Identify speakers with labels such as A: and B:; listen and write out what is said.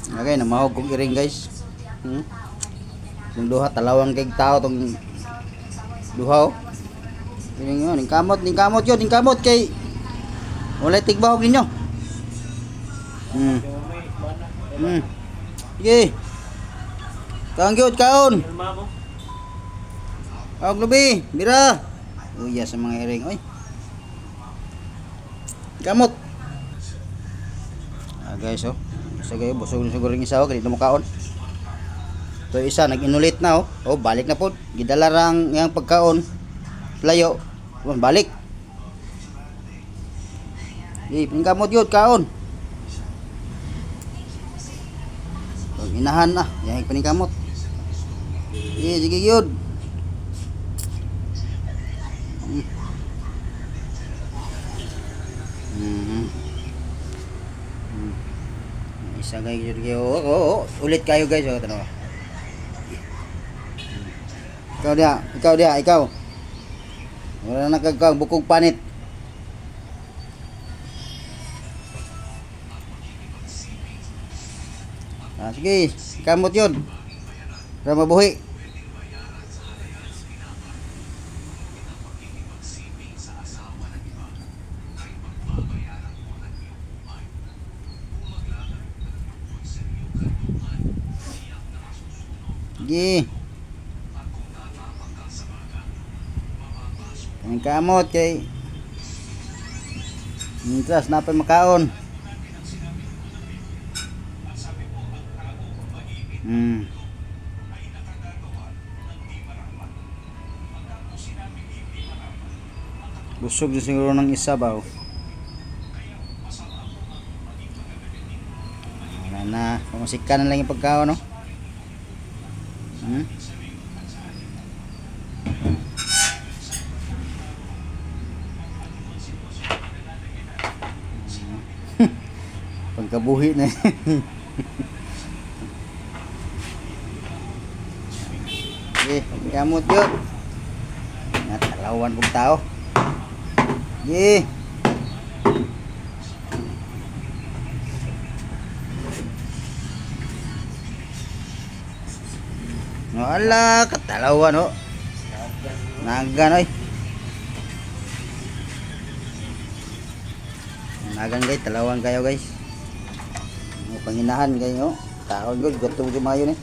A: Okay, namahog kong iring guys. Yung duha talawang kay tao tong duha. Yung yun, ning kamot yun, ning kamot kay walay tigbahog ninyo. Sige. Kaon gyud kaon. Og lubi, bira. Uya sa mga iring, oy. Kamot. Guys, oh. Sige, busog na siguro yung isa, oh, ganito mo kaon. So isa nag-inulit na, oh. Oh, balik na po. Gidala rang yang pagkaon. Layo. Balik. Pingkamot yun, kaon. So, inahan na, yang paningkamot. Sige yun. Isa kayo ulit kayo guys, oh, tanaw. Ikaw dia. Wala na kag bukog panit. Sige, kamot yun. Para mabuhi. Sige. Ang kamot kay Mintras na pa makaon. Busog din siguro ng isa ba? Wala na. Pamasika na lang yung pagkaon, no? Pagkabuhi na. Okay, gamot yun. Natalawan kong tao. Okay. No, ala, katalawan, oh. Nagan, oy. Nagan guys, talawan kayo guys. Panginahan kayo, taon ko, gutom kumayo ni.